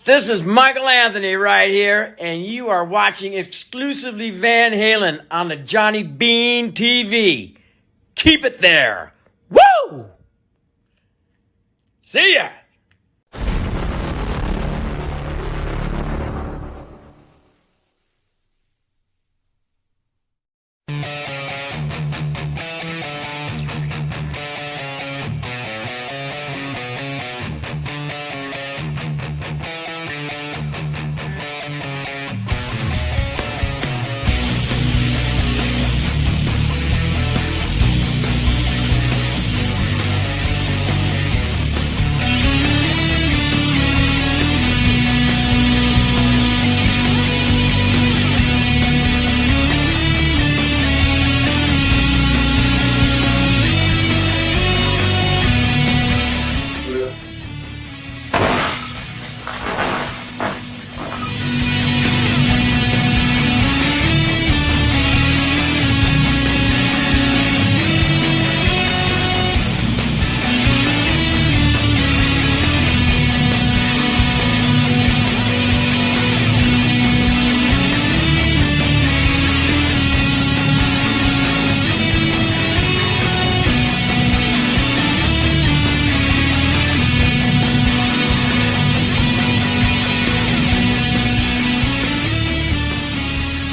This is Michael Anthony right here, and you are watching Exclusively Van Halen on the Johnny Beane TV. Keep it there. Woo! See ya!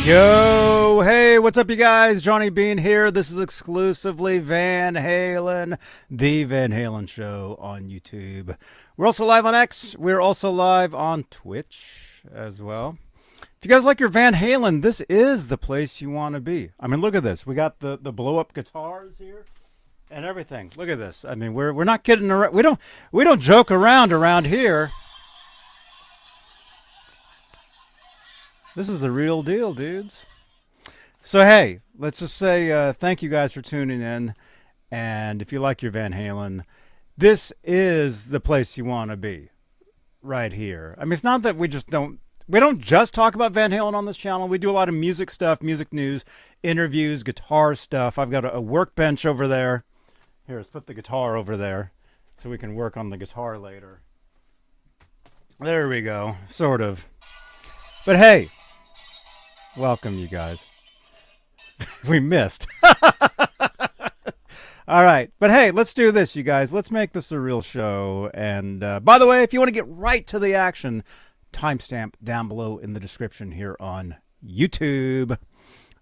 Yo, hey, what's up, you guys? Johnny Beane here. This is Exclusively Van Halen, the Van Halen Show on YouTube. We're also live on X. We're also live on Twitch as well. If you guys like your Van Halen, this is the place you want to be. I mean, look at this. We got the blow-up guitars here and everything. Look at this. I mean, we're not kidding around. We don't joke around here. This is the real deal, dudes. So, hey, let's just say thank you guys for tuning in. And if you like your Van Halen, this is the place you want to be right here. I mean, it's not that we don't just talk about Van Halen on this channel. We do a lot of music stuff, music news, interviews, guitar stuff. I've got a workbench over there. Here, let's put the guitar over there so we can work on the guitar later. There we go, sort of. But hey, welcome, you guys. We missed. All right. But hey, let's do this, you guys. Let's make this a real show. And by the way, if you want to get right to the action, timestamp down below in the description here on YouTube.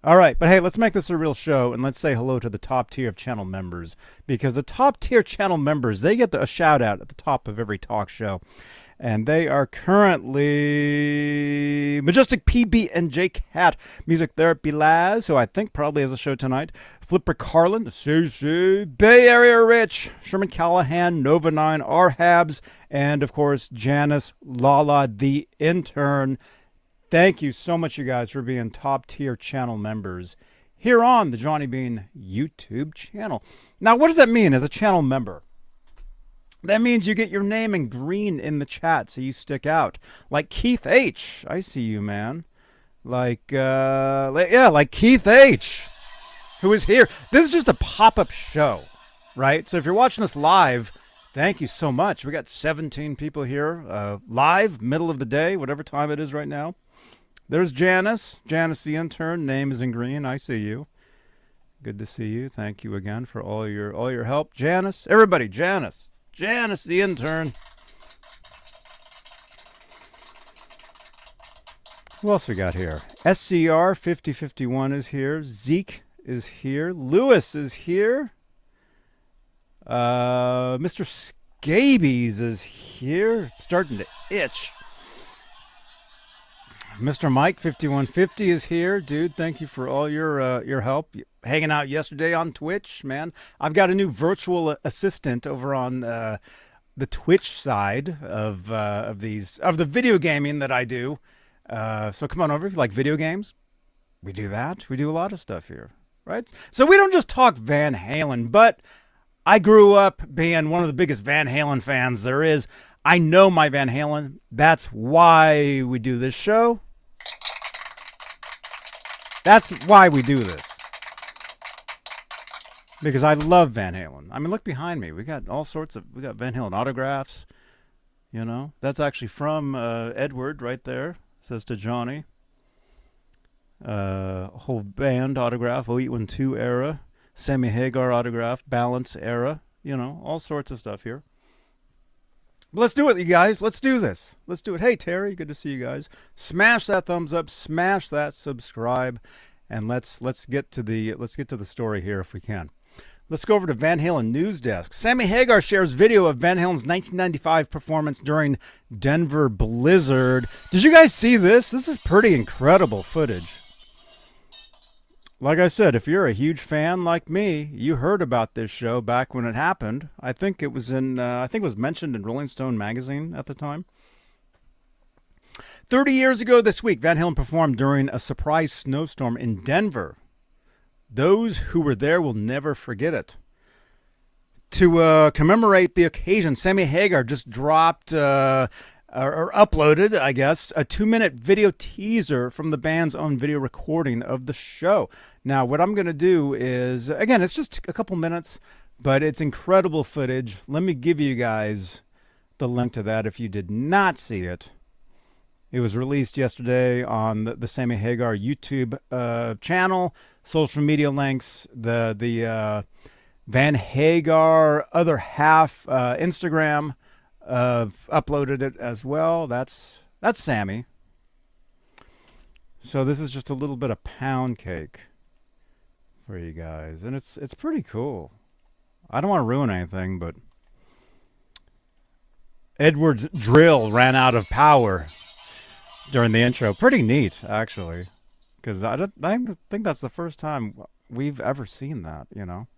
All right. But hey, let's make this a real show. And let's say hello to the top tier of channel members. Because the top tier channel members, they get a shout out at the top of every talk show. And they are currently Majestic PB and J Cat, Music Therapy Laz, who I think probably has a show tonight, Flipper Carlin, CC, Bay Area Rich, Sherman Callahan, Nova 9, R-Habs, and of course Janice Lala, the intern. Thank you so much, you guys, for being top tier channel members here on the Johnny Beane YouTube channel. Now, what does that mean as a channel member? That means you get your name in green in the chat, so you stick out. Like Keith H. I see you, man. Like Keith H., who is here. This is just a pop-up show, right? So if you're watching this live, thank you so much. We got 17 people here, live, middle of the day, whatever time it is right now. There's Janice. Janice, the intern. Name is in green. I see you. Good to see you. Thank you again for all your help. Janice. Everybody, Janice. Janice, the intern. Who else we got here? SCR 5051 is here. Zeke is here. Lewis is here. Mr. Scabies is here. Starting to itch. Mr. Mike 5150 is here. Dude, thank you for all your help. Hanging out yesterday on Twitch, man. I've got a new virtual assistant over on the Twitch side of the video gaming that I do. So come on over if you like video games. We do that. We do a lot of stuff here, right? So we don't just talk Van Halen, but I grew up being one of the biggest Van Halen fans there is. I know my Van Halen. That's why we do this show. That's why we do this. Because I love Van Halen. I mean, look behind me. We got all sorts of, we got Van Halen autographs. You know, that's actually from Edward right there. It says to Johnny. Whole band autograph, 0812 era, Sammy Hagar autograph, Balance era. You know, all sorts of stuff here. But let's do it, you guys. Let's do this. Let's do it. Hey, Terry, good to see you guys. Smash that thumbs up, smash that subscribe, and let's get to the story here if we can. Let's go over to Van Halen News Desk. Sammy Hagar shares video of Van Halen's 1995 performance during Denver Blizzard. Did you guys see this? This is pretty incredible footage. Like I said, if you're a huge fan like me, you heard about this show back when it happened. I think it was mentioned in Rolling Stone magazine at the time. 30 years ago this week, Van Halen performed during a surprise snowstorm in Denver. Those who were there will never forget it. To commemorate the occasion, Sammy Hagar just dropped or uploaded, I guess, a 2-minute video teaser from the band's own video recording of the show. Now, what I'm going to do is, again, it's just a couple minutes, but it's incredible footage. Let me give you guys the link to that if you did not see it. It was released yesterday on the Sammy Hagar YouTube channel. Social media links, the Van Hagar other half Instagram uploaded it as well. That's Sammy. So this is just a little bit of pound cake for you guys, and it's pretty cool. I don't want to ruin anything, but Edward's drill ran out of power during the intro. Pretty neat, actually, because I think that's the first time we've ever seen that, you know.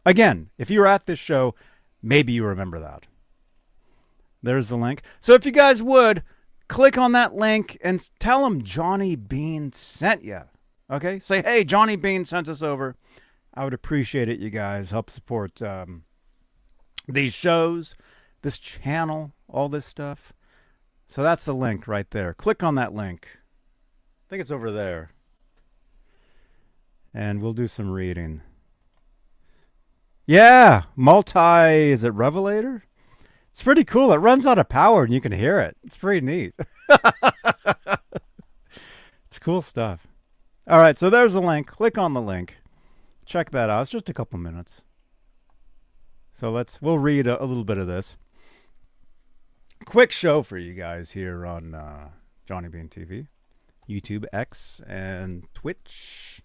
Again, if you were at this show, maybe you remember that. There's the link. So if you guys would, click on that link and tell them Johnny Beane sent you. Okay? Say, hey, Johnny Beane sent us over. I would appreciate it, you guys. Help support these shows, this channel, all this stuff. So that's the link right there. Click on that link. I think it's over there. And we'll do some reading. Yeah, is it Revelator? It's pretty cool. It runs out of power and you can hear it. It's pretty neat. It's cool stuff. All right, so there's the link. Click on the link. Check that out. It's just a couple minutes. So we'll read a little bit of this. Quick show for you guys here on Johnny Beane TV, YouTube, X, and Twitch.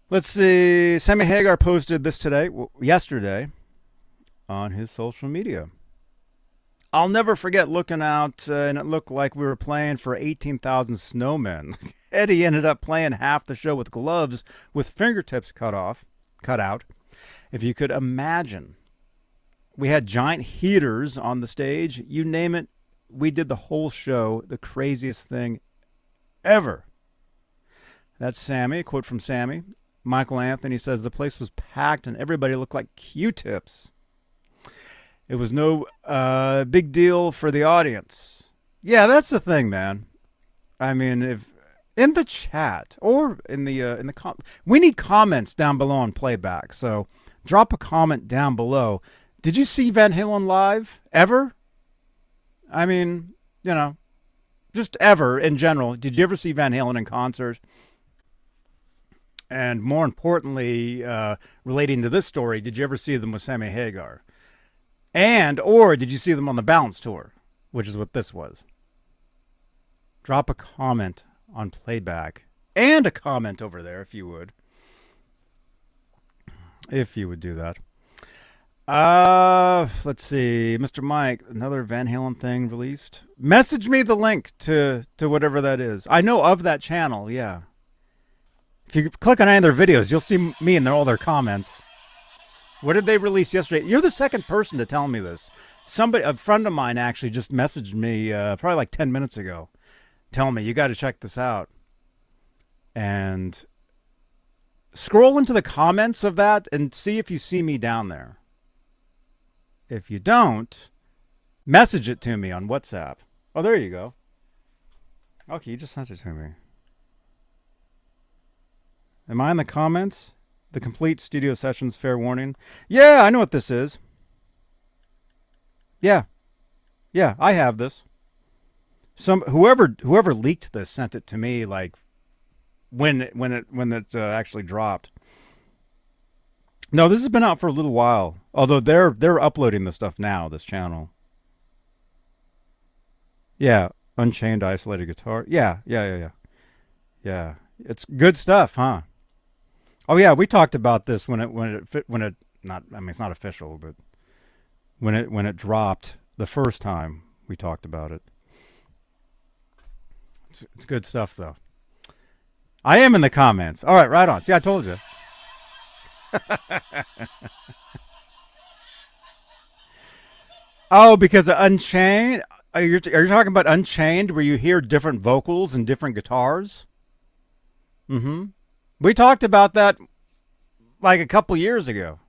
Let's see. Sammy Hagar posted this yesterday, on his social media. I'll never forget looking out, and it looked like we were playing for 18,000 snowmen. Eddie ended up playing half the show with gloves with fingertips cut out. If you could imagine. We had giant heaters on the stage. You name it, we did the whole show. The craziest thing ever. That's Sammy. A quote from Sammy. Michael Anthony says the place was packed and everybody looked like Q-tips. It was no big deal for the audience. Yeah, that's the thing, man. I mean, if in the chat or in the we need comments down below on playback. So drop a comment down below. Did you see Van Halen live ever? I mean, you know, just ever in general. Did you ever see Van Halen in concert? And more importantly, relating to this story, did you ever see them with Sammy Hagar? Or did you see them on the Balance tour, which is what this was? Drop a comment on playback and a comment over there if you would. If you would do that. Let's see. Mr. Mike, another Van Halen thing released. Message me the link to whatever that is. I know of that channel, yeah. If you click on any of their videos, you'll see me and all their comments. What did they release yesterday? You're the second person to tell me this. A friend of mine actually just messaged me probably like 10 minutes ago. Tell me, you got to check this out. And scroll into the comments of that and see if you see me down there. If you don't, message it to me on WhatsApp. Oh, there you go. Okay, you just sent it to me. Am I in the comments? The complete studio sessions, fair warning. Yeah, I know what this is. Yeah, Yeah, I have this. Whoever leaked this sent it to me like when it actually dropped. No, this has been out for a little while. Although they're uploading the stuff now, this channel. Yeah, Unchained Isolated Guitar. Yeah. It's good stuff, huh? Oh yeah, we talked about this when it not, I mean, it's not official, but when it dropped the first time, we talked about it. It's good stuff though. I am in the comments. All right, right on. See, I told you. Oh, because of Unchained. Are you talking about Unchained, where you hear different vocals and different guitars? Mm-hmm. We talked about that like a couple years ago.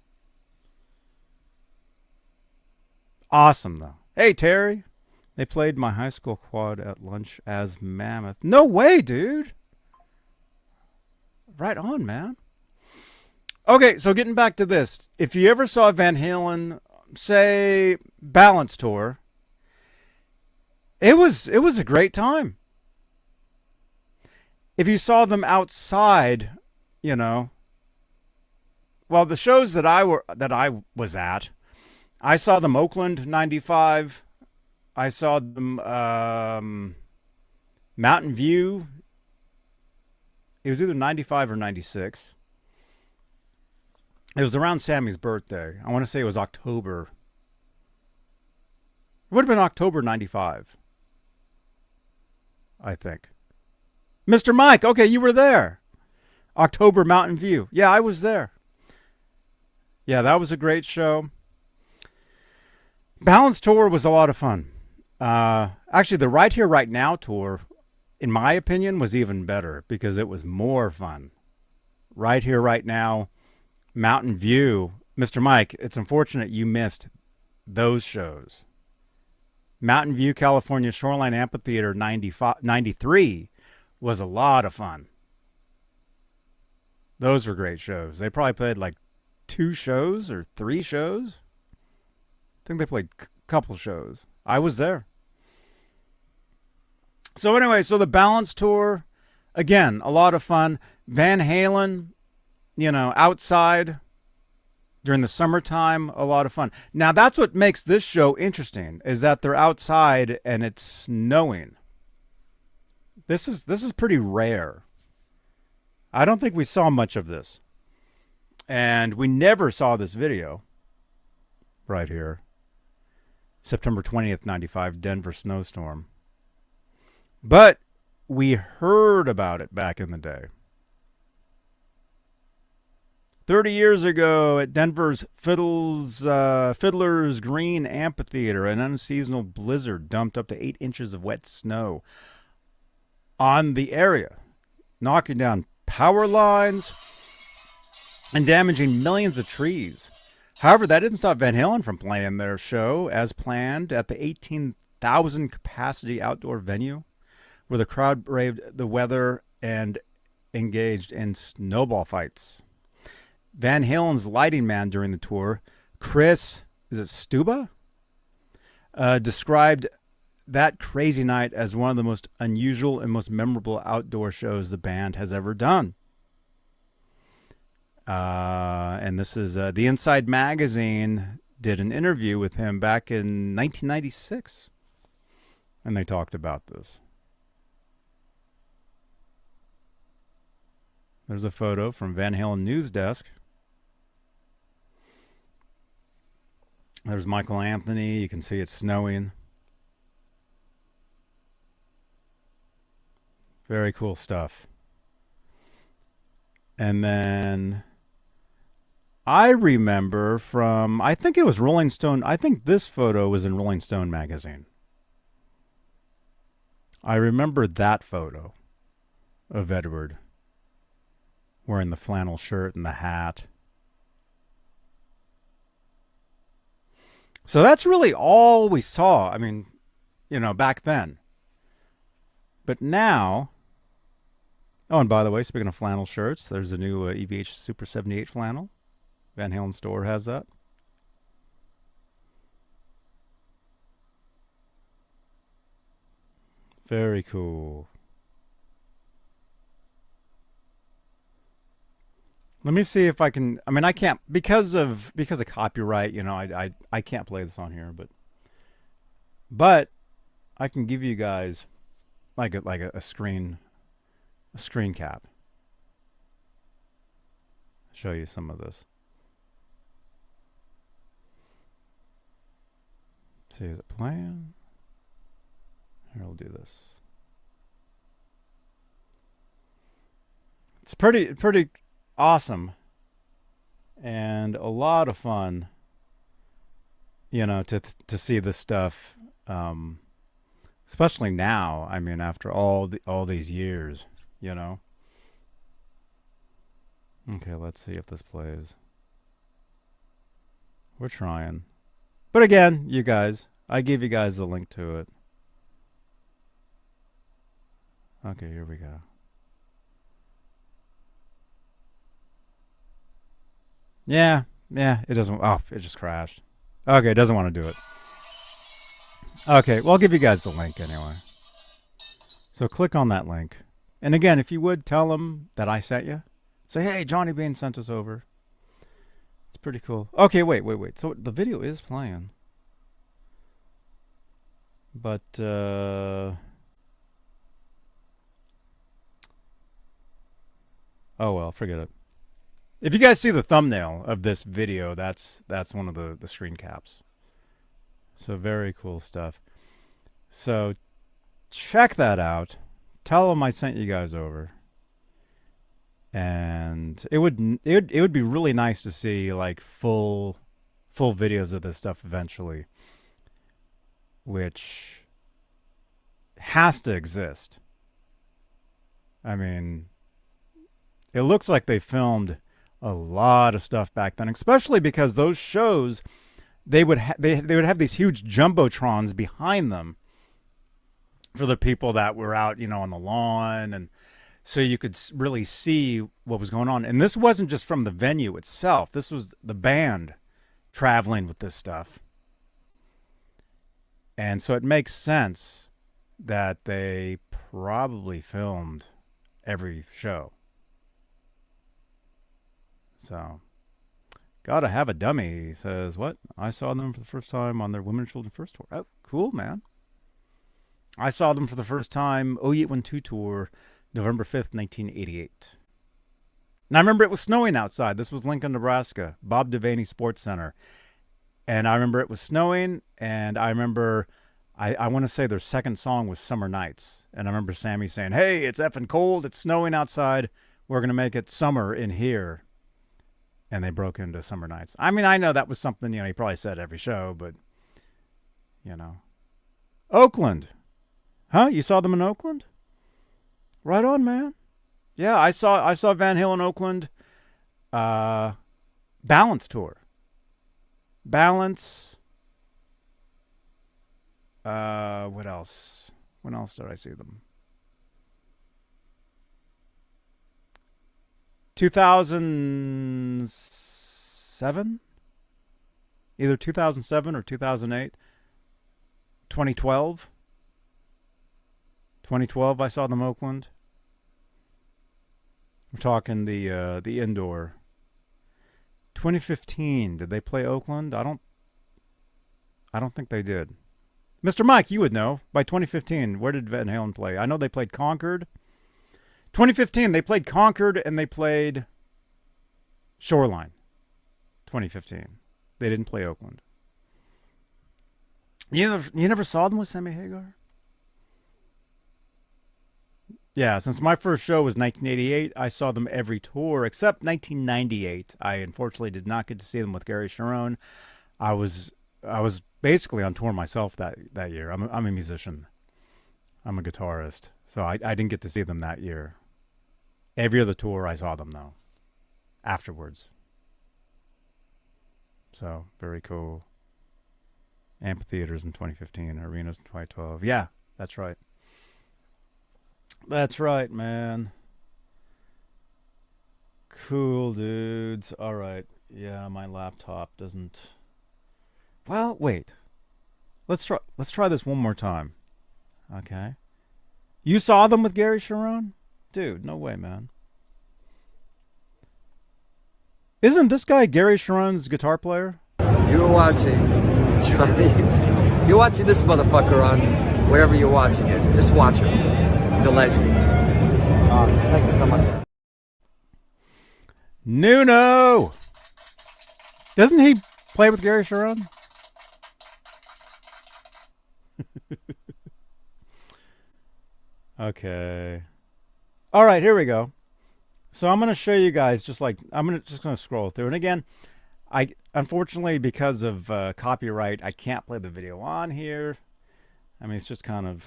Awesome, though. Hey, Terry. They played my high school quad at lunch as Mammoth. No way, dude. Right on, man. Okay, so getting back to this. If you ever saw Van Halen, say, Balance Tour, it was a great time. If you saw them outside, you know, well, the shows that I was at, I saw them Oakland 95. I saw them Mountain View. It was either 95 or 96. It was around Sammy's birthday. I want to say it was October. It would have been October 95. I think. Mr. Mike, okay, you were there. October Mountain View. Yeah, I was there. Yeah, that was a great show. Balance Tour was a lot of fun. Actually, the Right Here, Right Now tour, in my opinion, was even better because it was more fun. Right Here, Right Now, Mountain View. Mr. Mike, it's unfortunate you missed those shows. Mountain View, California Shoreline Amphitheater 93 was a lot of fun. Those were great shows. They probably played like 2 shows or 3 shows. I think they played a couple shows. I was there. So anyway, so the Balance Tour, again, a lot of fun. Van Halen, you know, outside during the summertime, a lot of fun. Now, that's what makes this show interesting, is that they're outside and it's snowing. This is pretty rare. I don't think we saw much of this. And we never saw this video right here. September 20th, 95, Denver snowstorm. But we heard about it back in the day. 30 years ago at Denver's Fiddler's Green Amphitheater, an unseasonal blizzard dumped up to 8 inches of wet snow on the area, knocking down power lines and damaging millions of trees. However, that didn't stop Van Halen from playing their show as planned at the 18,000 capacity outdoor venue, where the crowd braved the weather and engaged in snowball fights. Van Halen's lighting man during the tour, Chris, is it Stuba? Described that crazy night as one of the most unusual and most memorable outdoor shows the band has ever done. And this is the Inside Magazine did an interview with him back in 1996. And they talked about this. There's a photo from Van Halen News Desk. There's Michael Anthony. You can see it's snowing. Very cool stuff. And then I remember from, I think it was Rolling Stone. I think this photo was in Rolling Stone magazine. I remember that photo of Edward wearing the flannel shirt and the hat. So that's really all we saw. I mean, you know, back then. But now, oh, and by the way, speaking of flannel shirts, there's a new EVH Super 78 flannel. Van Halen store has that. Very cool. Let me see if I can. I mean, I can't because of copyright. You know, I can't play this on here, but I can give you guys like a screen cap. Show you some of this. Let's see, is it playing? Here, we'll do this. It's pretty awesome and a lot of fun, you know, to see this stuff, especially now. I mean, after all these years, you know. Okay, let's see if this plays. We're trying. But again, you guys, I gave you guys the link to it. Okay, here we go. Yeah, it doesn't. Oh, it just crashed. Okay, it doesn't want to do it. Okay, well, I'll give you guys the link anyway. So click on that link. And again, if you would, tell them that I sent you. Say, hey, Johnny Beane sent us over. It's pretty cool. Okay, wait. So the video is playing. But, oh, well, forget it. If you guys see the thumbnail of this video, that's one of the screen caps. So very cool stuff. So check that out. Tell them I sent you guys over. And it would be really nice to see like full videos of this stuff eventually, which has to exist. I mean, it looks like they filmed a lot of stuff back then, especially because those shows, they would have these huge jumbotrons behind them for the people that were out, you know, on the lawn, and so you could really see what was going on. And this wasn't just from the venue itself. This was the band traveling with this stuff. And so it makes sense that they probably filmed every show. So, gotta have a dummy, he says. What? I saw them for the first time on their Women and Children First tour. Oh, cool, man. I saw them for the first time, 0812 tour, November 5th, 1988. And I remember it was snowing outside. This was Lincoln, Nebraska, Bob Devaney Sports Center. And I remember it was snowing, and I remember, I want to say their second song was Summer Nights. And I remember Sammy saying, hey, it's effing cold, it's snowing outside, we're going to make it summer in here. And they broke into Summer Nights. I mean, I know that was something, you know, he probably said every show, but, you know. Oakland. Huh? You saw them in Oakland? Right on, man. Yeah, I saw Van Halen Oakland Balance tour. Balance. What else? When else did I see them? 2007? Either 2007 or 2008. 2012. 2012 I saw them Oakland. We're talking the indoor. 2015, did they play Oakland? I don't think they did. Mr. Mike, you would know. By 2015, where did Van Halen play? I know they played Concord. 2015, they played Concord and they played Shoreline. 2015. They didn't play Oakland. You never saw them with Sammy Hagar? Yeah, since my first show was 1988, I saw them every tour except 1998. I unfortunately did not get to see them with Gary Sharon. I was basically on tour myself that year. I'm a musician. I'm a guitarist, so I didn't get to see them that year. Every other tour I saw them though, afterwards. So very cool. Amphitheaters in 2015, arenas in 2012. Yeah, that's right. That's right, man. Cool, dudes. All right. Yeah, my laptop doesn't. Well, wait. Let's try this one more time. Okay. You saw them with Gary Sharon? Dude, no way, man. Isn't this guy Gary Sharon's guitar player? You're watching Johnny. You're watching this motherfucker on wherever you're watching it. Just watch him. He's a legend. Awesome. Thank you so much. Nuno! Doesn't he play with Gary Sharon? Okay. All right, here we go. So I'm going to show you guys just going to scroll through. And again, I unfortunately, because of copyright, I can't play the video on here. I mean, it's just kind of,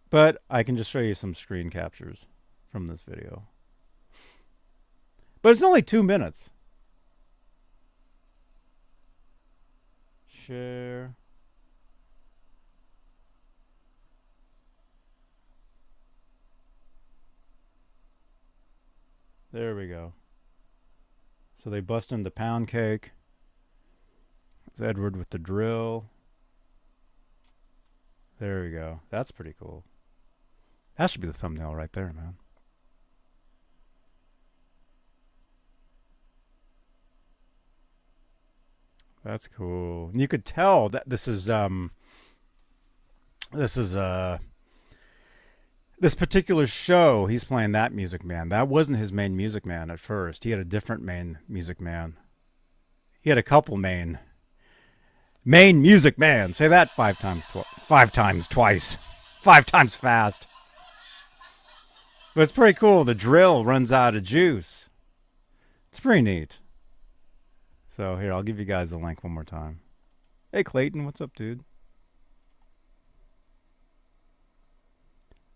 but I can just show you some screen captures from this video. But it's only 2 minutes. Share. There we go. So they bust into Pound Cake. It's Edward with the drill. There we go. That's pretty cool. That should be the thumbnail right there, man. That's cool. And you could tell that this particular show, he's playing that Music Man. That wasn't his main Music Man at first. He had a different main Music Man. He had a couple main Music Man. Say that 5 times twice. 5 times fast. But it's pretty cool. The drill runs out of juice. It's pretty neat. So here, I'll give you guys the link one more time. Hey Clayton, what's up, dude?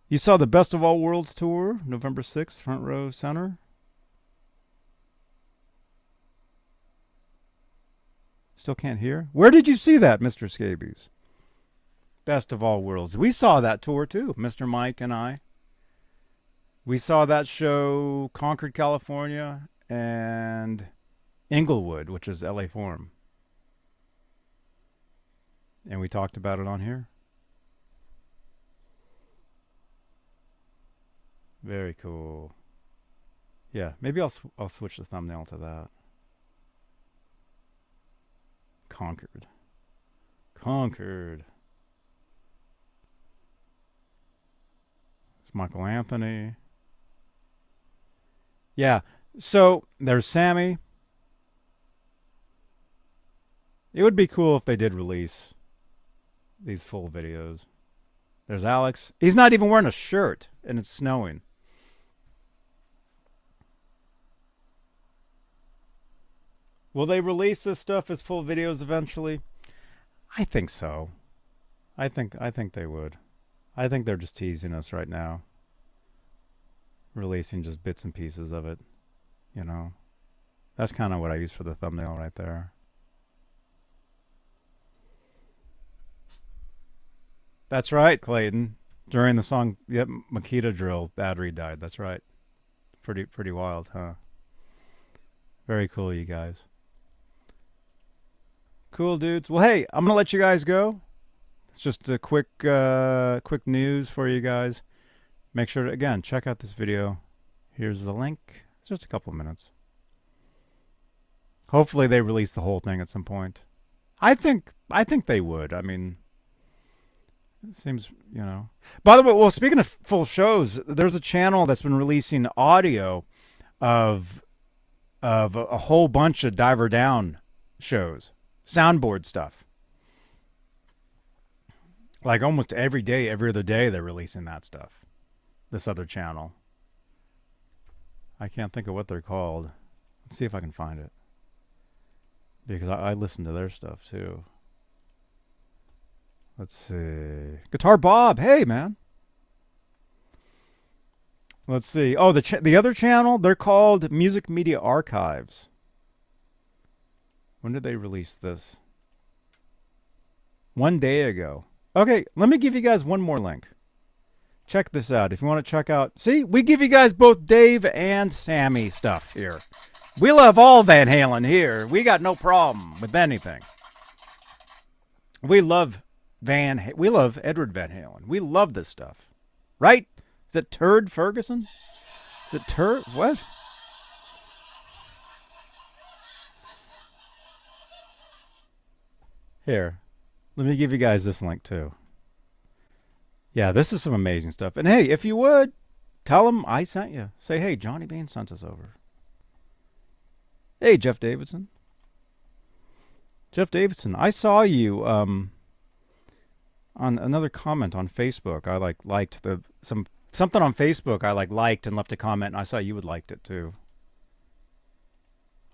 You saw the Best of All Worlds tour, November 6th, front row center. Still can't hear? Where did you see that, Mr. Scabies? Best of All Worlds. We saw that tour too, Mr. Mike and I. We saw that show, Concord, California, and Inglewood, which is LA Forum. And we talked about it on here. Very cool. Yeah, maybe I'll switch the thumbnail to that. Concord. It's Michael Anthony. Yeah, so there's Sammy. It would be cool if they did release these full videos. There's Alex. He's not even wearing a shirt, and it's snowing. Will they release this stuff as full videos eventually? I think so. I think they would. I think they're just teasing us right now. Releasing just bits and pieces of it, you know. That's kind of what I use for the thumbnail right there. That's right, Clayton. During the song, yep, Makita Drill, battery died. That's right. Pretty wild, huh? Very cool, you guys. Cool, dudes. Well, hey, I'm gonna let you guys go. It's just a quick news for you guys. Make sure to, again, check out this video. Here's the link. It's just a couple of minutes. Hopefully they release the whole thing at some point. I think they would. I mean, it seems, you know. By the way, well, speaking of full shows, there's a channel that's been releasing audio of a whole bunch of Diver Down shows, soundboard stuff. Like almost every day, every other day, they're releasing that stuff. This other channel. I can't think of what they're called. Let's see if I can find it. Because I listen to their stuff too. Let's see. Guitar Bob. Hey, man. Let's see. Oh, the other channel, they're called Music Media Archives. When did they release this? 1 day ago. Okay, let me give you guys one more link. Check this out. If you want to check out... See, we give you guys both Dave and Sammy stuff here. We love all Van Halen here. We got no problem with anything. We love We love Edward Van Halen. We love this stuff. Right? Is it Turd Ferguson? Is it Turd? What? Here. Let me give you guys this link too. Yeah, this is some amazing stuff. And hey, if you would, tell them I sent you. Say, hey, Johnny Beane sent us over. Hey, Jeff Davidson. Jeff Davidson, I saw you on another comment on Facebook. I liked something on Facebook. I liked and left a comment, and I saw you had liked it too.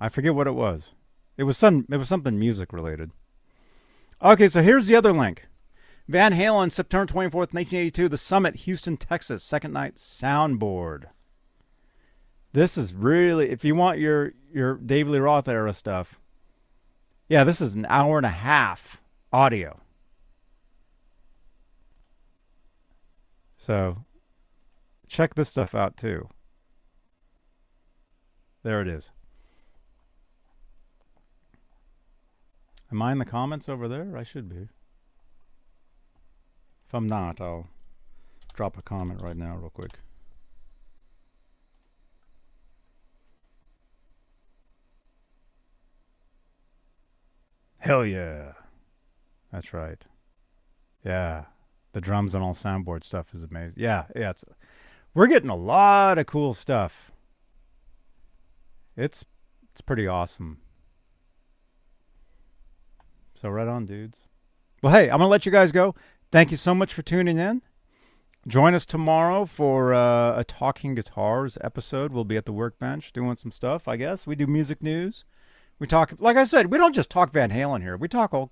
I forget what it was. It was something music related. Okay, so here's the other link. Van Halen, September 24th, 1982, The Summit, Houston, Texas, second night soundboard. This is really, if you want your David Lee Roth era stuff, yeah, this is an hour and a half audio. So check this stuff out too. There it is. Am I in the comments over there? I should be. If I'm not, I'll drop a comment right now real quick. Hell yeah. That's right. Yeah. The drums and all soundboard stuff is amazing. Yeah, we're getting a lot of cool stuff. It's pretty awesome. So right on, dudes. Well, hey, I'm going to let you guys go. Thank you so much for tuning in. Join us tomorrow for a Talking Guitars episode. We'll be at the workbench doing some stuff, I guess. We do music news. We talk, like I said, we don't just talk Van Halen here. We talk all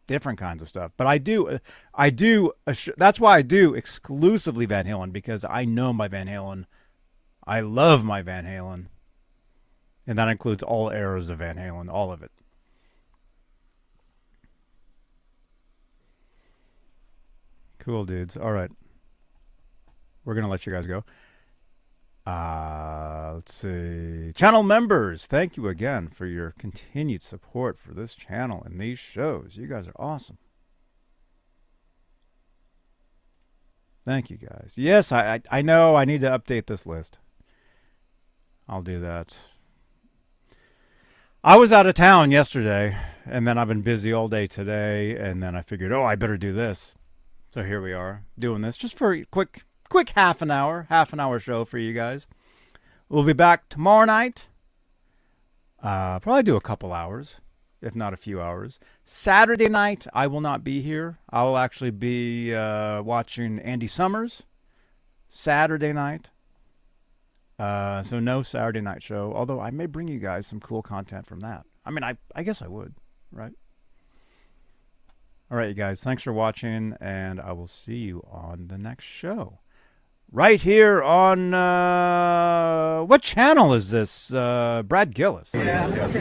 different kinds of stuff. But that's why I do exclusively Van Halen, because I know my Van Halen. I love my Van Halen. And that includes all eras of Van Halen, all of it. Cool, dudes. All right. We're going to let you guys go. Let's see. Channel members, thank you again for your continued support for this channel and these shows. You guys are awesome. Thank you, guys. Yes, I know I need to update this list. I'll do that. I was out of town yesterday, and then I've been busy all day today, and then I figured, oh, I better do this. So here we are doing this just for a quick half an hour show for you guys. We'll be back tomorrow night. Probably do a couple hours, if not a few hours. Saturday night, I will not be here. I will actually be watching Andy Summers Saturday night. So no Saturday night show, although I may bring you guys some cool content from that. I mean, I guess I would, right? All right, you guys, thanks for watching, and I will see you on the next show. Right here on, what channel is this? Brad Gillis. Yeah. Yes.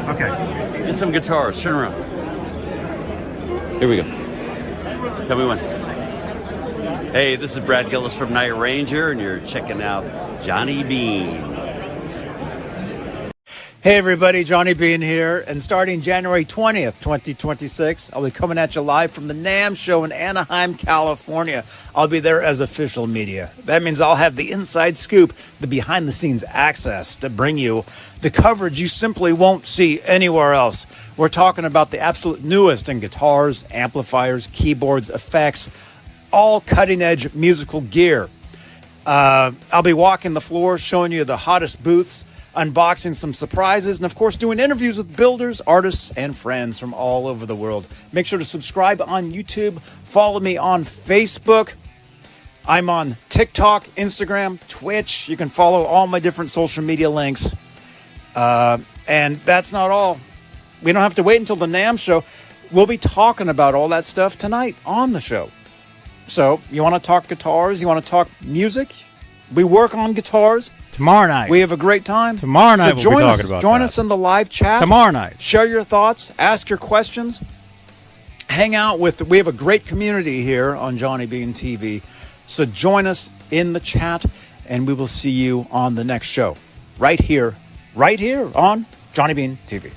Okay. Get some guitars. Turn around. Here we go. Tell me when. Hey, this is Brad Gillis from Night Ranger, and you're checking out Johnny Beane. Hey everybody, Johnny Beane here, and starting January 20th, 2026, I'll be coming at you live from the NAMM show in Anaheim, California. I'll be there as official media. That means I'll have the inside scoop, the behind-the-scenes access to bring you the coverage you simply won't see anywhere else. We're talking about the absolute newest in guitars, amplifiers, keyboards, effects, all cutting-edge musical gear. I'll be walking the floor, showing you the hottest booths, unboxing some surprises, and of course doing interviews with builders, artists, and friends from all over the world. Make sure to subscribe on YouTube, follow me on Facebook. I'm on TikTok, Instagram, Twitch. You can follow all my different social media links. And that's not all. We don't have to wait until the NAMM show. We'll be talking about all that stuff tonight on the show. So, you want to talk guitars? You want to talk music? We work on guitars. Tomorrow night. We have a great time. Tomorrow night so we'll be talking about join that. us in the live chat. Tomorrow night. Share your thoughts. Ask your questions. Hang out with... We have a great community here on Johnny Beane TV. So join us in the chat, and we will see you on the next show. Right here on Johnny Beane TV.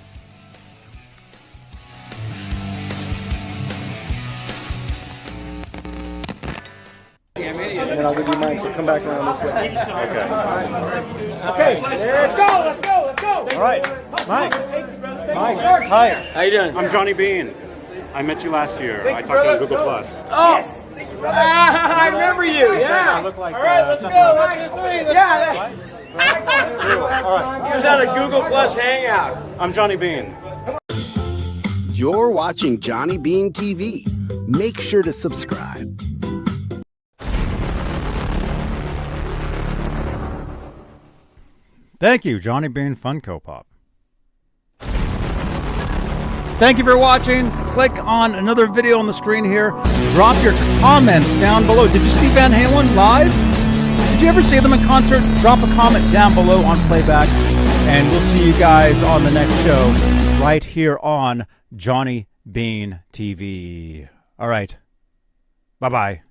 then I'll give you mine. So come back around this way. Okay. Okay, let's go, let's go, let's go. All right. Mike. Hi. How you doing? I'm Johnny Beane. I met you last year. I talked to you on Google Plus. Oh, I remember you. I Yeah. look like. All right, let's go. 1, 2, 3. Yeah. All right. He was on a Google Plus hangout. I'm Johnny Beane. You're watching Johnny Beane TV. Make sure to subscribe. Thank you, Johnny Beane Funko Pop. Thank you for watching. Click on another video on the screen here. Drop your comments down below. Did you see Van Halen live? Did you ever see them in concert? Drop a comment down below on playback. And we'll see you guys on the next show right here on Johnny Beane TV. All right. Bye-bye.